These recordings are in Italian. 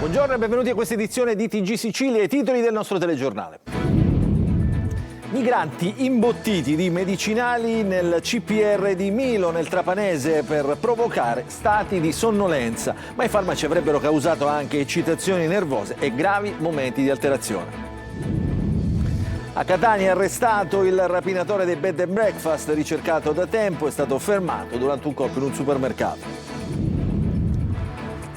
Buongiorno e benvenuti a questa edizione di TG Sicilia, i titoli del nostro telegiornale. Migranti imbottiti di medicinali nel CPR di Milo, nel Trapanese, per provocare stati di sonnolenza, ma i farmaci avrebbero causato anche eccitazioni nervose e gravi momenti di alterazione. A Catania è arrestato il rapinatore dei bed and breakfast, ricercato da tempo, è stato fermato durante un colpo in un supermercato.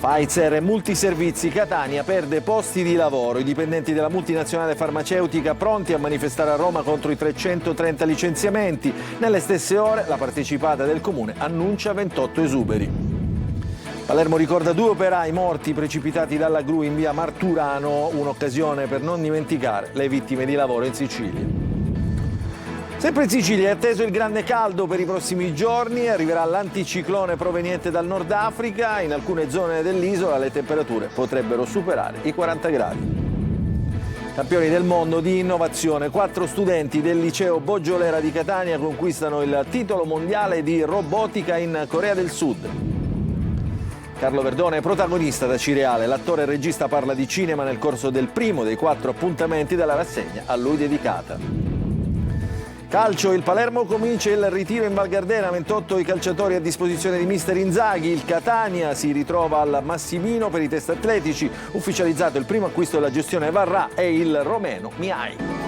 Pfizer e Multiservizi, Catania perde posti di lavoro. I dipendenti della multinazionale farmaceutica pronti a manifestare a Roma contro i 330 licenziamenti. Nelle stesse ore la partecipata del comune annuncia 28 esuberi. Palermo ricorda 2 operai morti precipitati dalla gru in via Marturano, un'occasione per non dimenticare le vittime di lavoro in Sicilia. Sempre in Sicilia è atteso il grande caldo per i prossimi giorni, arriverà l'anticiclone proveniente dal Nord Africa, in alcune zone dell'isola le temperature potrebbero superare i 40 gradi. Campioni del mondo di innovazione, 4 studenti del liceo Boggiolera di Catania conquistano il titolo mondiale di robotica in Corea del Sud. Carlo Verdone è protagonista da Cireale, l'attore e regista parla di cinema nel corso del primo dei 4 appuntamenti della rassegna a lui dedicata. Calcio, il Palermo comincia il ritiro in Val Gardena, 28 i calciatori a disposizione di mister Inzaghi, il Catania si ritrova al Massimino per i test atletici, ufficializzato il primo acquisto della gestione Varrà e il romeno Miai.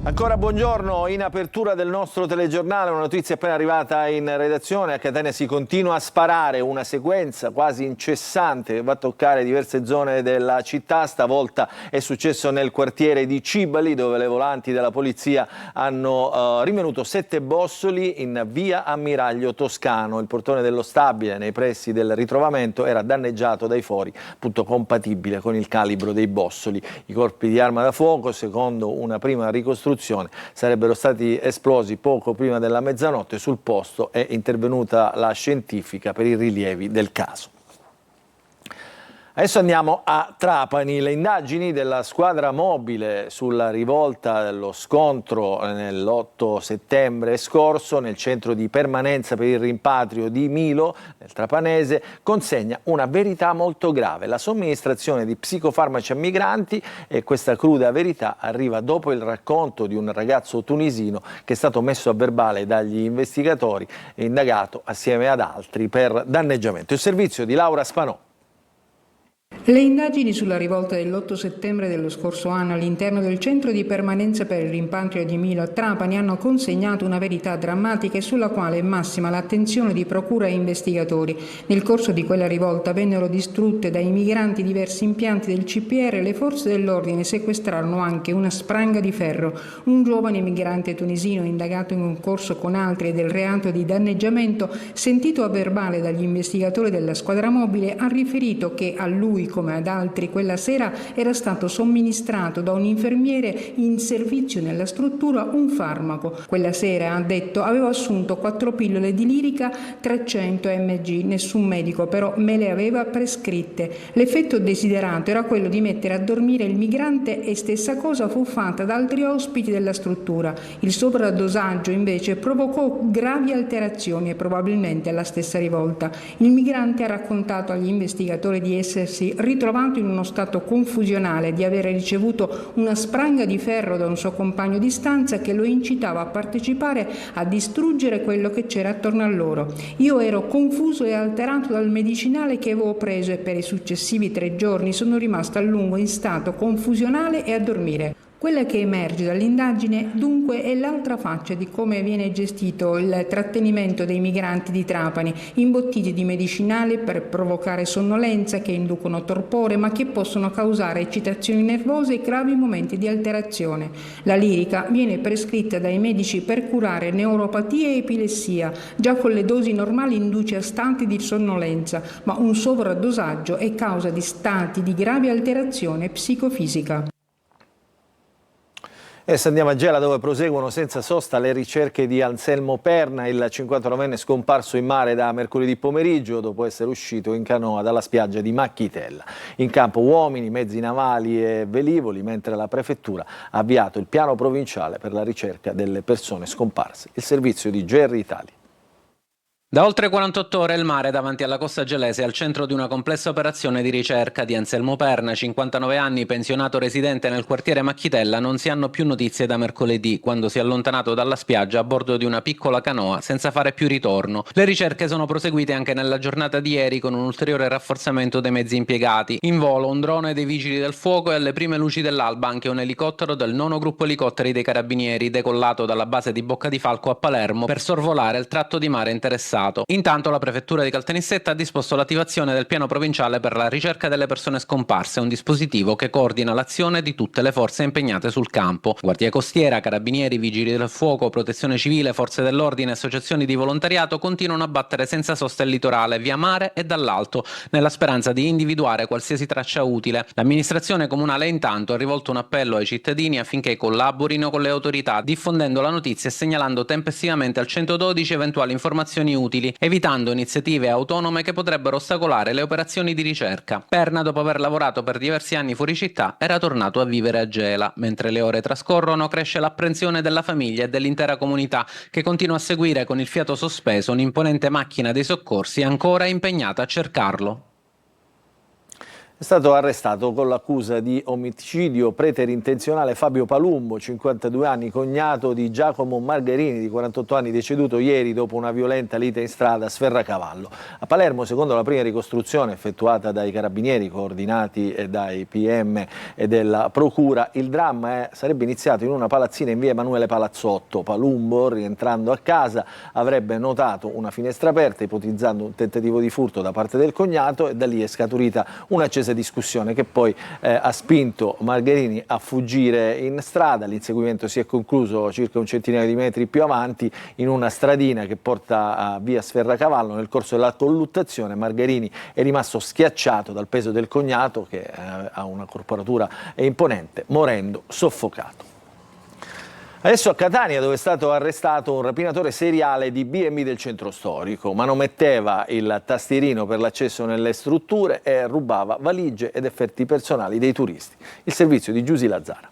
Ancora buongiorno, in apertura del nostro telegiornale una notizia appena arrivata in redazione. A Catania si continua a sparare, una sequenza quasi incessante che va a toccare diverse zone della città. Stavolta è successo nel quartiere di Cibali, dove le volanti della polizia hanno rinvenuto 7 bossoli in via Ammiraglio Toscano. Il portone dello stabile nei pressi del ritrovamento era danneggiato dai fori, appunto compatibile con il calibro dei bossoli. I colpi di arma da fuoco, secondo una prima ricostruzione, sarebbero stati esplosi poco prima della mezzanotte. Sul posto è intervenuta la scientifica per i rilievi del caso. Adesso andiamo a Trapani, le indagini della squadra mobile sulla rivolta dello scontro nell'8 settembre scorso nel centro di permanenza per il rimpatrio di Milo, nel Trapanese, consegna una verità molto grave. La somministrazione di psicofarmaci a migranti, e questa cruda verità arriva dopo il racconto di un ragazzo tunisino che è stato messo a verbale dagli investigatori e indagato assieme ad altri per danneggiamento. Il servizio di Laura Spanò. Le indagini sulla rivolta dell'8 settembre dello scorso anno all'interno del centro di permanenza per il rimpatrio di Milo a Trapani hanno consegnato una verità drammatica e sulla quale è massima l'attenzione di procura e investigatori. Nel corso di quella rivolta vennero distrutte dai migranti diversi impianti del CPR e le forze dell'ordine sequestrarono anche una spranga di ferro. Un giovane migrante tunisino indagato in concorso con altri del reato di danneggiamento, sentito a verbale dagli investigatori della squadra mobile, ha riferito che a lui come ad altri quella sera era stato somministrato da un infermiere in servizio nella struttura un farmaco. Quella sera, ha detto, avevo assunto 4 pillole di lirica 300 mg, nessun medico però me le aveva prescritte. L'effetto desiderato era quello di mettere a dormire il migrante e stessa cosa fu fatta da altri ospiti della struttura. Il sovradosaggio invece provocò gravi alterazioni e probabilmente alla stessa rivolta. Il migrante ha raccontato agli investigatori di essersi ritrovato in uno stato confusionale, di avere ricevuto una spranga di ferro da un suo compagno di stanza che lo incitava a partecipare a distruggere quello che c'era attorno a loro. Io ero confuso e alterato dal medicinale che avevo preso e per i successivi 3 giorni sono rimasto a lungo in stato confusionale e a dormire. Quella che emerge dall'indagine dunque è l'altra faccia di come viene gestito il trattenimento dei migranti di Trapani, imbottiti di medicinali per provocare sonnolenza, che inducono torpore ma che possono causare eccitazioni nervose e gravi momenti di alterazione. La lirica viene prescritta dai medici per curare neuropatie e epilessia, già con le dosi normali induce a stati di sonnolenza, ma un sovradosaggio è causa di stati di grave alterazione psicofisica. Adesso andiamo a Gela, dove proseguono senza sosta le ricerche di Anselmo Perna, il 59enne scomparso in mare da mercoledì pomeriggio dopo essere uscito in canoa dalla spiaggia di Macchitella. In campo uomini, mezzi navali e velivoli, mentre la prefettura ha avviato il piano provinciale per la ricerca delle persone scomparse. Il servizio di GR Italia. Da oltre 48 ore il mare davanti alla costa gelese è al centro di una complessa operazione di ricerca di Anselmo Perna, 59 anni, pensionato residente nel quartiere Macchitella. Non si hanno più notizie da mercoledì, quando si è allontanato dalla spiaggia a bordo di una piccola canoa senza fare più ritorno. Le ricerche sono proseguite anche nella giornata di ieri con un ulteriore rafforzamento dei mezzi impiegati. In volo un drone dei vigili del fuoco e alle prime luci dell'alba anche un elicottero del 9° gruppo elicotteri dei carabinieri decollato dalla base di Bocca di Falco a Palermo per sorvolare il tratto di mare interessato. Intanto la prefettura di Caltanissetta ha disposto l'attivazione del piano provinciale per la ricerca delle persone scomparse, un dispositivo che coordina l'azione di tutte le forze impegnate sul campo. Guardia costiera, carabinieri, vigili del fuoco, protezione civile, forze dell'ordine e associazioni di volontariato continuano a battere senza sosta il litorale via mare e dall'alto, nella speranza di individuare qualsiasi traccia utile. L'amministrazione comunale intanto ha rivolto un appello ai cittadini affinché collaborino con le autorità, diffondendo la notizia e segnalando tempestivamente al 112 eventuali informazioni utili, evitando iniziative autonome che potrebbero ostacolare le operazioni di ricerca. Perna, dopo aver lavorato per diversi anni fuori città, era tornato a vivere a Gela. Mentre le ore trascorrono, cresce l'apprensione della famiglia e dell'intera comunità, che continua a seguire con il fiato sospeso un'imponente macchina dei soccorsi ancora impegnata a cercarlo. È stato arrestato con l'accusa di omicidio preterintenzionale Fabio Palumbo, 52 anni, cognato di Giacomo Margherini, di 48 anni, deceduto ieri dopo una violenta lite in strada a Sferracavallo. A Palermo, secondo la prima ricostruzione effettuata dai carabinieri coordinati dai PM e della Procura, il dramma sarebbe iniziato in una palazzina in via Emanuele Palazzotto. Palumbo, rientrando a casa, avrebbe notato una finestra aperta, ipotizzando un tentativo di furto da parte del cognato, e da lì è scaturita un'accesa discussione che poi ha spinto Margherini a fuggire in strada. L'inseguimento si è concluso circa un centinaio di metri più avanti in una stradina che porta a via Sferracavallo. Nel corso della colluttazione Margherini è rimasto schiacciato dal peso del cognato, che ha una corporatura imponente, morendo soffocato. Adesso a Catania, dove è stato arrestato un rapinatore seriale di B&B del centro storico. Manometteva il tastierino per l'accesso nelle strutture e rubava valigie ed effetti personali dei turisti. Il servizio di Giusy Lazzara.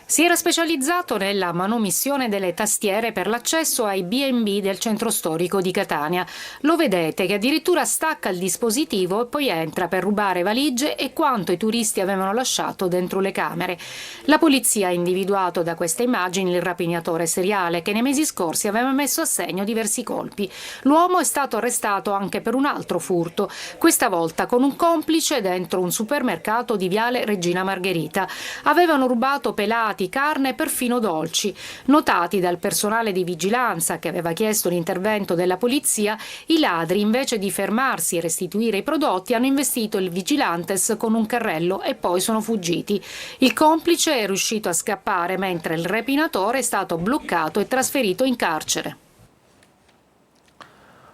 Si era specializzato nella manomissione delle tastiere per l'accesso ai B&B del centro storico di Catania. Lo vedete che addirittura stacca il dispositivo e poi entra per rubare valigie e quanto i turisti avevano lasciato dentro le camere. La polizia ha individuato da queste immagini il rapinatore seriale che nei mesi scorsi aveva messo a segno diversi colpi. L'uomo è stato arrestato anche per un altro furto, questa volta con un complice dentro un supermercato di Viale Regina Margherita. Avevano rubato pelati, carne e perfino dolci. Notati dal personale di vigilanza che aveva chiesto l'intervento della polizia, i ladri, invece di fermarsi e restituire i prodotti, hanno investito il vigilantes con un carrello e poi sono fuggiti. Il complice è riuscito a scappare mentre il rapinatore è stato bloccato e trasferito in carcere.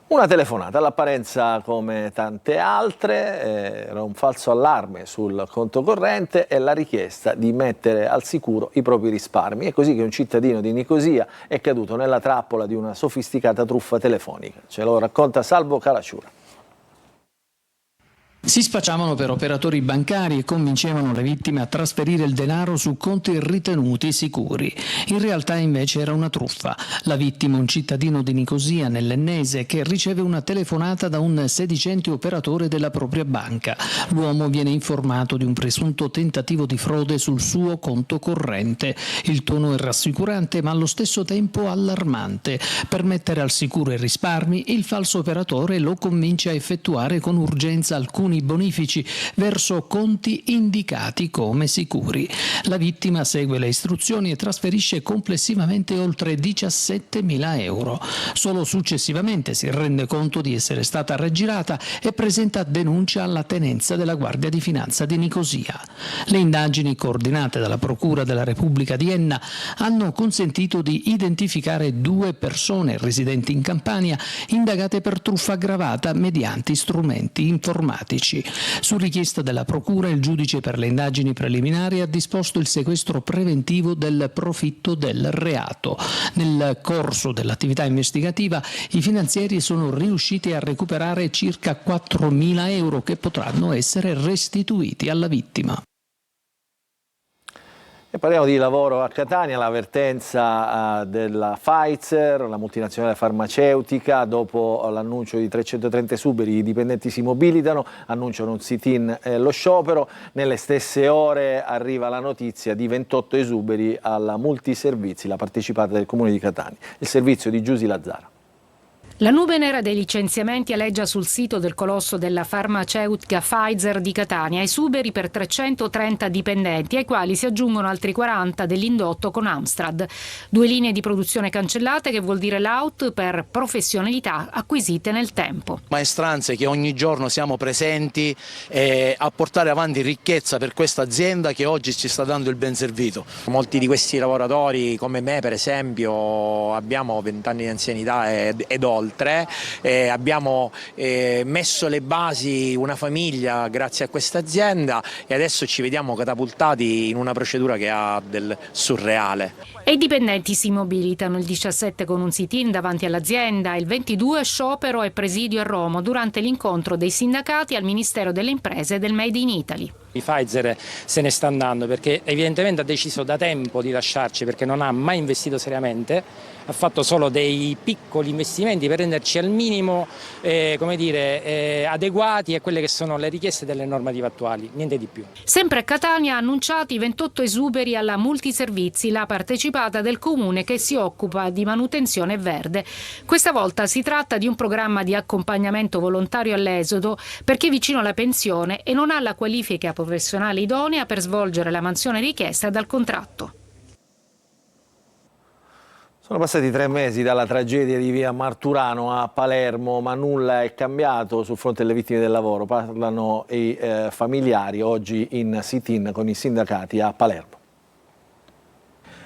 Una telefonata, all'apparenza come tante altre, era un falso allarme sul conto corrente e la richiesta di mettere al sicuro i propri risparmi. È così che un cittadino di Nicosia è caduto nella trappola di una sofisticata truffa telefonica. Ce lo racconta Salvo Calaciura. Si spacciavano per operatori bancari e convincevano le vittime a trasferire il denaro su conti ritenuti sicuri. In realtà invece era una truffa. La vittima, un cittadino di Nicosia nell'Ennese, che riceve una telefonata da un sedicente operatore della propria banca. L'uomo viene informato di un presunto tentativo di frode sul suo conto corrente. Il tono è rassicurante ma allo stesso tempo allarmante. Per mettere al sicuro i risparmi, il falso operatore lo convince a effettuare con urgenza alcuni bonifici verso conti indicati come sicuri. La vittima segue le istruzioni e trasferisce complessivamente oltre 17.000 euro. Solo successivamente si rende conto di essere stata raggirata e presenta denuncia alla tenenza della Guardia di Finanza di Nicosia. Le indagini coordinate dalla Procura della Repubblica di Enna hanno consentito di identificare 2 persone residenti in Campania indagate per truffa aggravata mediante strumenti informatici. Su richiesta della Procura, il giudice per le indagini preliminari ha disposto il sequestro preventivo del profitto del reato. Nel corso dell'attività investigativa, i finanzieri sono riusciti a recuperare circa 4.000 euro che potranno essere restituiti alla vittima. E Parliamo di lavoro a Catania, l'avvertenza della Pfizer, la multinazionale farmaceutica. Dopo l'annuncio di 330 esuberi, i dipendenti si mobilitano, annunciano un sit-in e lo sciopero. Nelle stesse ore arriva la notizia di 28 esuberi alla Multiservizi, la partecipata del Comune di Catania. Il servizio di Giusy Lazzara. La nube nera dei licenziamenti aleggia sul sito del colosso della farmaceutica Pfizer di Catania, esuberi per 330 dipendenti, ai quali si aggiungono altri 40 dell'indotto con Amstrad. 2 linee di produzione cancellate, che vuol dire l'out per professionalità acquisite nel tempo. Maestranze che ogni giorno siamo presenti a portare avanti ricchezza per questa azienda che oggi ci sta dando il ben servito. Molti di questi lavoratori, come me per esempio, abbiamo 20 anni di anzianità ed oltre. Abbiamo messo le basi, una famiglia grazie a questa azienda, e adesso ci vediamo catapultati in una procedura che ha del surreale. E i dipendenti si mobilitano il 17 con un sit-in davanti all'azienda, il 22 sciopero e presidio a Roma durante l'incontro dei sindacati al Ministero delle Imprese e del Made in Italy. Pfizer se ne sta andando perché evidentemente ha deciso da tempo di lasciarci, perché non ha mai investito seriamente, ha fatto solo dei piccoli investimenti per renderci al minimo adeguati a quelle che sono le richieste delle normative attuali, niente di più. Sempre a Catania annunciati 28 esuberi alla Multiservizi, la partecipata del comune che si occupa di manutenzione verde. Questa volta si tratta di un programma di accompagnamento volontario all'esodo per chi è vicino alla pensione e non ha la qualifica professionale idonea per svolgere la mansione richiesta dal contratto. Sono passati 3 mesi dalla tragedia di via Marturano a Palermo, ma nulla è cambiato sul fronte delle vittime del lavoro. Parlano i familiari oggi in sit-in con i sindacati a Palermo.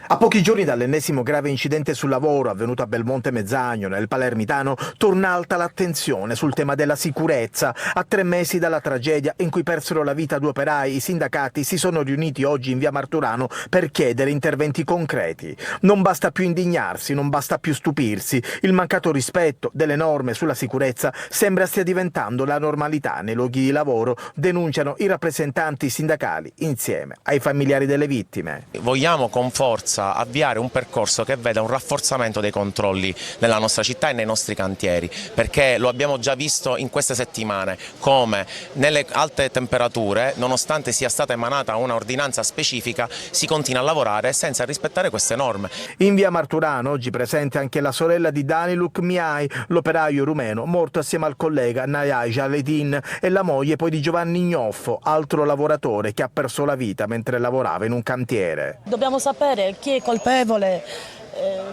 A pochi giorni dall'ennesimo grave incidente sul lavoro avvenuto a Belmonte Mezzagno, nel palermitano, torna alta l'attenzione sul tema della sicurezza. A 3 mesi dalla tragedia in cui persero la vita 2 operai, i sindacati si sono riuniti oggi in via Marturano per chiedere interventi concreti. Non basta più indignarsi, non basta più stupirsi. Il mancato rispetto delle norme sulla sicurezza sembra stia diventando la normalità nei luoghi di lavoro, denunciano i rappresentanti sindacali insieme ai familiari delle vittime. Vogliamo con forza avviare un percorso che veda un rafforzamento dei controlli nella nostra città e nei nostri cantieri, perché lo abbiamo già visto in queste settimane come nelle alte temperature, nonostante sia stata emanata una ordinanza specifica, si continua a lavorare senza rispettare queste norme. In via Marturano oggi presente anche la sorella di Daniluk Miai, l'operaio rumeno morto assieme al collega Nayai Jaledin, e la moglie poi di Giovanni Gnoffo, altro lavoratore che ha perso la vita mentre lavorava in un cantiere. Dobbiamo sapere chi è colpevole,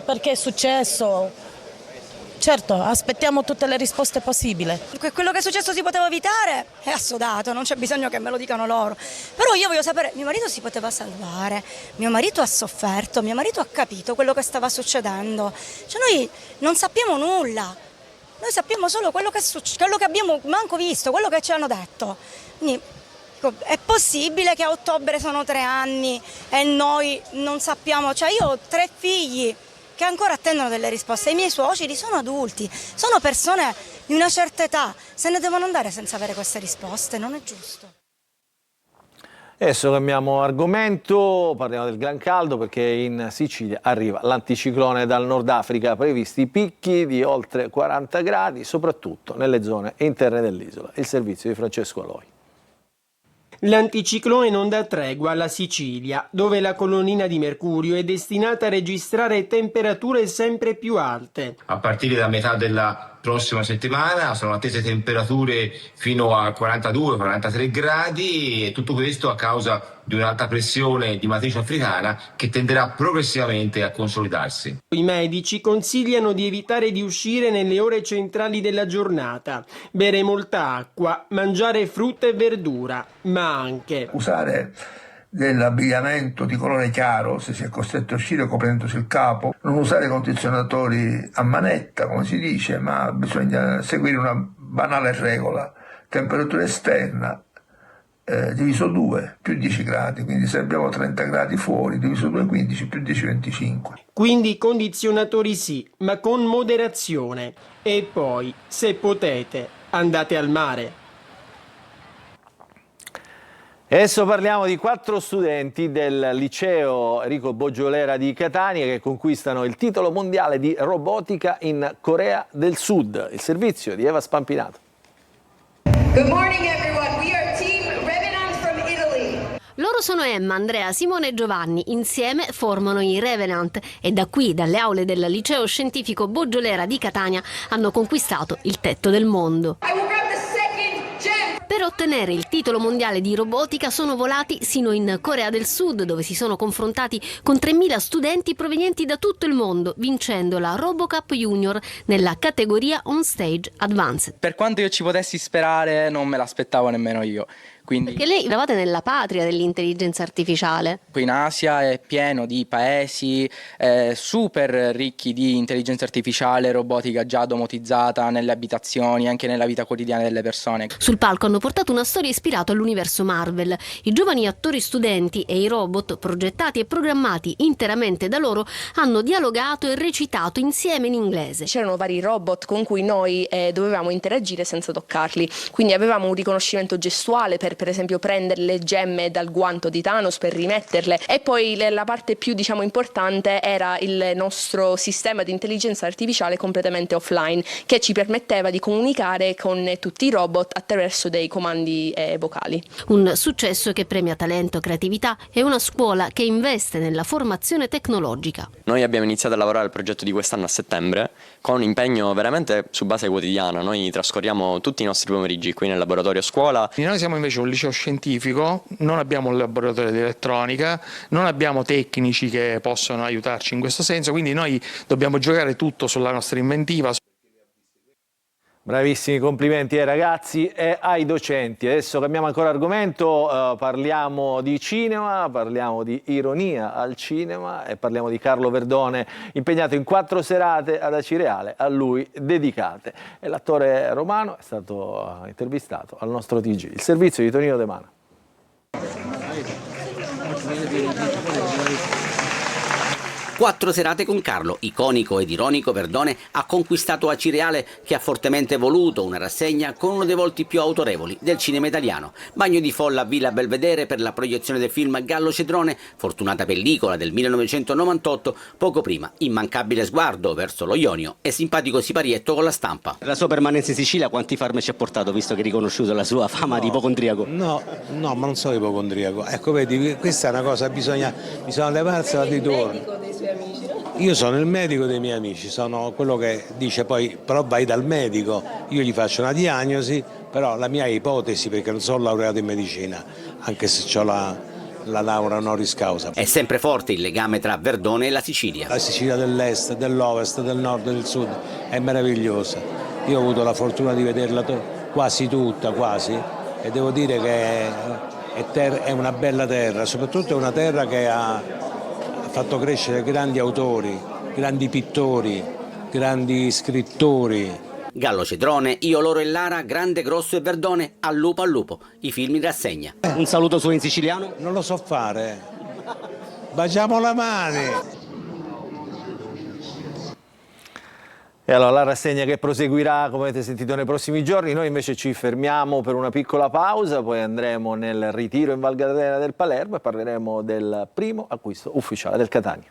perché è successo. Certo, aspettiamo tutte le risposte possibili. Quello che è successo si poteva evitare, è assodato, non c'è bisogno che me lo dicano loro. Però io voglio sapere, mio marito si poteva salvare, mio marito ha sofferto, mio marito ha capito quello che stava succedendo. Cioè noi non sappiamo nulla, noi sappiamo solo quello che abbiamo manco visto, quello che ci hanno detto. Quindi, è possibile che a ottobre sono 3 anni e noi non sappiamo, cioè io ho 3 figli che ancora attendono delle risposte, i miei suoceri sono adulti, sono persone di una certa età, se ne devono andare senza avere queste risposte, non è giusto. Adesso cambiamo argomento, parliamo del gran caldo perché in Sicilia arriva l'anticiclone dal Nord Africa, previsti picchi di oltre 40 gradi, soprattutto nelle zone interne dell'isola. Il servizio di Francesco Aloi. L'anticiclone non dà tregua alla Sicilia, dove la colonnina di mercurio è destinata a registrare temperature sempre più alte. A partire da metà della prossima settimana sono attese temperature fino a 42-43 gradi e tutto questo a causa di un'alta pressione di matrice africana che tenderà progressivamente a consolidarsi. I medici consigliano di evitare di uscire nelle ore centrali della giornata, bere molta acqua, mangiare frutta e verdura, ma anche usare dell'abbigliamento di colore chiaro se si è costretto a uscire coprendosi il capo, non usare condizionatori a manetta come si dice, ma bisogna seguire una banale regola: temperatura esterna diviso 2 più 10 gradi, quindi se abbiamo 30 gradi fuori diviso 2 15 più 10 25. Quindi condizionatori sì, ma con moderazione, e poi se potete andate al mare. Adesso parliamo di 4 studenti del liceo Enrico Bogiolera di Catania che conquistano il titolo mondiale di robotica in Corea del Sud. Il servizio di Eva Spampinato. Good morning everyone. We are Team Revenant from Italy. Loro sono Emma, Andrea, Simone e Giovanni. Insieme formano i Revenant e da qui, dalle aule del liceo scientifico Bogiolera di Catania, hanno conquistato il tetto del mondo. Per ottenere il titolo mondiale di robotica sono volati sino in Corea del Sud, dove si sono confrontati con 3.000 studenti provenienti da tutto il mondo, vincendo la RoboCup Junior nella categoria On Stage Advanced. Per quanto io ci potessi sperare, non me l'aspettavo nemmeno io. Quindi, perché lei eravate nella patria dell'intelligenza artificiale. Qui in Asia è pieno di paesi super ricchi di intelligenza artificiale, robotica già domotizzata nelle abitazioni, anche nella vita quotidiana delle persone. Sul palco hanno portato una storia ispirata all'universo Marvel. I giovani attori studenti e i robot, progettati e programmati interamente da loro, hanno dialogato e recitato insieme in inglese. C'erano vari robot con cui noi dovevamo interagire senza toccarli, quindi avevamo un riconoscimento gestuale per esempio prendere le gemme dal guanto di Thanos per rimetterle, e poi la parte più importante era il nostro sistema di intelligenza artificiale completamente offline, che ci permetteva di comunicare con tutti i robot attraverso dei comandi vocali. Un successo che premia talento, creatività e una scuola che investe nella formazione tecnologica. Noi abbiamo iniziato a lavorare al progetto di quest'anno a settembre con un impegno veramente su base quotidiana. Noi trascorriamo tutti i nostri pomeriggi qui nel laboratorio a scuola. Noi siamo invece un liceo scientifico, non abbiamo un laboratorio di elettronica, non abbiamo tecnici che possono aiutarci in questo senso, quindi noi dobbiamo giocare tutto sulla nostra inventiva. Bravissimi, complimenti ai ragazzi e ai docenti. Adesso cambiamo ancora argomento, parliamo di cinema, parliamo di ironia al cinema e parliamo di Carlo Verdone, impegnato in 4 serate ad Acireale, a lui dedicate. E l'attore romano è stato intervistato al nostro TG, il servizio di Tonino De Mana. 4 serate con Carlo, iconico ed ironico Verdone ha conquistato Acireale, che ha fortemente voluto una rassegna con uno dei volti più autorevoli del cinema italiano. Bagno di folla a Villa Belvedere per la proiezione del film Gallo Cedrone, fortunata pellicola del 1998, poco prima immancabile sguardo verso lo Ionio e simpatico siparietto con la stampa. La sua permanenza in Sicilia quanti farmaci ha portato, visto che è riconosciuto la sua fama di ipocondriaco? No, ma non sono ipocondriaco. Ecco, vedi, questa è una cosa, bisogna levarsela di torno. Io sono il medico dei miei amici, sono quello che dice poi, però vai dal medico, io gli faccio una diagnosi, però la mia ipotesi, perché non sono laureato in medicina, anche se ho la laurea honoris causa. È sempre forte il legame tra Verdone e la Sicilia. La Sicilia dell'est, dell'ovest, del nord e del sud è meravigliosa. Io ho avuto la fortuna di vederla quasi tutta, e devo dire che è una bella terra, soprattutto è una terra che ha fatto crescere grandi autori, grandi pittori, grandi scrittori. Gallo Cedrone, Io, Loro e Lara, Grande, Grosso e Verdone, Al lupo, i film in rassegna. Un saluto suo in siciliano? Non lo so fare. Baciamo la mano. E allora la rassegna che proseguirà, come avete sentito, nei prossimi giorni. Noi invece ci fermiamo per una piccola pausa, poi andremo nel ritiro in Val Gardena del Palermo e parleremo del primo acquisto ufficiale del Catania.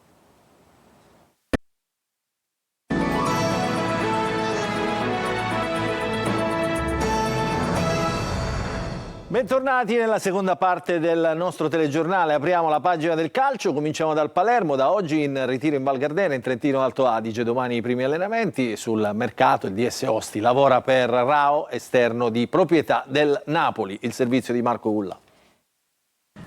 Bentornati nella seconda parte del nostro telegiornale. Apriamo la pagina del calcio, cominciamo dal Palermo, da oggi in ritiro in Val Gardena, in Trentino Alto Adige, domani i primi allenamenti. Sul mercato il DS Osti lavora per Rao, esterno di proprietà del Napoli, il servizio di Marco Gulla.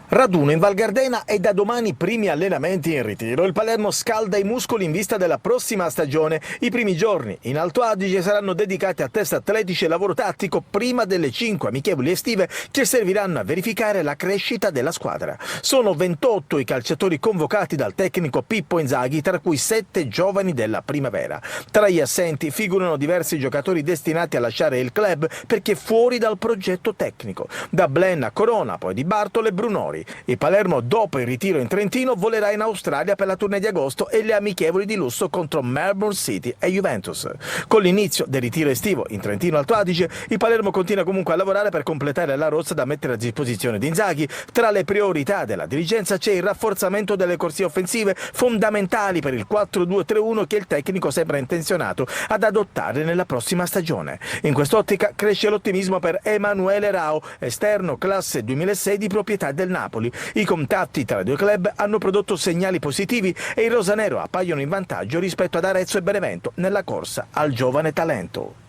Raduno in Val Gardena e da domani primi allenamenti in ritiro. Il Palermo scalda i muscoli in vista della prossima stagione. I primi giorni in Alto Adige saranno dedicati a test atletici e lavoro tattico prima delle 5 amichevoli estive che serviranno a verificare la crescita della squadra. Sono 28 i calciatori convocati dal tecnico Pippo Inzaghi, tra cui 7 giovani della primavera. Tra gli assenti figurano diversi giocatori destinati a lasciare il club perché fuori dal progetto tecnico. Da Blen a Corona, poi Di Bartolo e Brunori. europei. Il Palermo, dopo il ritiro in Trentino, volerà in Australia per la tournée di agosto e le amichevoli di lusso contro Melbourne City e Juventus. Con l'inizio del ritiro estivo in Trentino Alto Adige, il Palermo continua comunque a lavorare per completare la rossa da mettere a disposizione di Inzaghi. Tra le priorità della dirigenza c'è il rafforzamento delle corsie offensive, fondamentali per il 4-2-3-1 che il tecnico sembra intenzionato ad adottare nella prossima stagione. In quest'ottica cresce l'ottimismo per Emanuele Rao, esterno classe 2006 di proprietà del Napoli. I contatti tra i due club hanno prodotto segnali positivi e i rosanero appaiono in vantaggio rispetto ad Arezzo e Benevento nella corsa al giovane talento.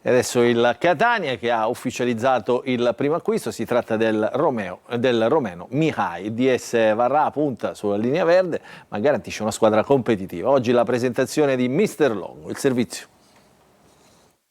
E adesso il Catania che ha ufficializzato il primo acquisto, si tratta del romeno Mihai. DS Varrà punta sulla linea verde ma garantisce una squadra competitiva. Oggi la presentazione di Mister Longo, il servizio.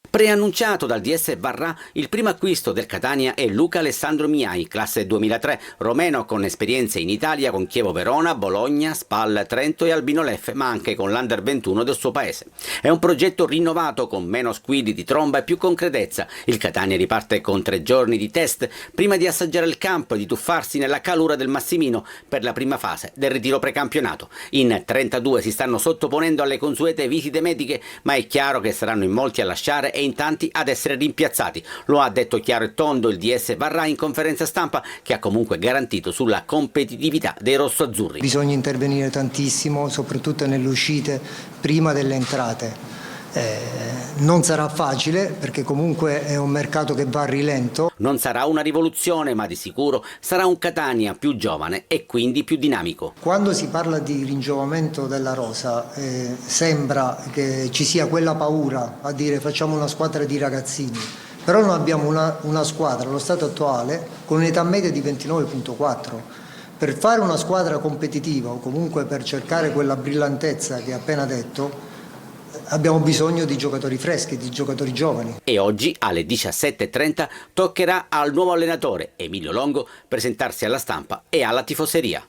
Preannunciato dal DS Varrà, il primo acquisto del Catania è Luca Alessandro Mihai, classe 2003, romeno con esperienze in Italia con Chievo Verona, Bologna, Spal, Trento e Albino Leffe, ma anche con l'Under 21 del suo paese. È un progetto rinnovato con meno squilli di tromba e più concretezza. Il Catania riparte con 3 giorni di test prima di assaggiare il campo e di tuffarsi nella calura del Massimino per la prima fase del ritiro precampionato. In 32 si stanno sottoponendo alle consuete visite mediche, ma è chiaro che saranno in molti a lasciare e in tanti ad essere rimpiazzati. Lo ha detto chiaro e tondo il DS Varrà in conferenza stampa, che ha comunque garantito sulla competitività dei rossoazzurri. Bisogna intervenire tantissimo, soprattutto nelle uscite prima delle entrate. Non sarà facile perché comunque è un mercato che va a rilento. Non sarà una rivoluzione, ma di sicuro sarà un Catania più giovane e quindi più dinamico. Quando si parla di ringiovamento della rosa sembra che ci sia quella paura a dire facciamo una squadra di ragazzini, però noi abbiamo una squadra allo stato attuale con un'età media di 29,4. Per fare una squadra competitiva o comunque per cercare quella brillantezza che ho appena detto abbiamo bisogno di giocatori freschi, di giocatori giovani. E oggi alle 17:30 toccherà al nuovo allenatore Emilio Longo presentarsi alla stampa e alla tifoseria.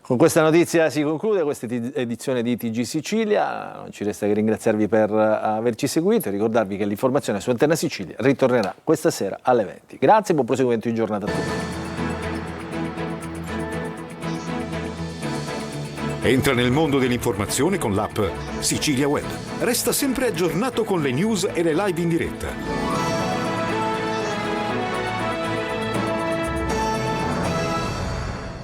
Con questa notizia si conclude questa edizione di TG Sicilia. Non ci resta che ringraziarvi per averci seguito e ricordarvi che l'informazione su Antenna Sicilia ritornerà questa sera alle 20. Grazie e buon proseguimento di giornata a tutti. Entra nel mondo dell'informazione con l'app Sicilia Web. Resta sempre aggiornato con le news e le live in diretta.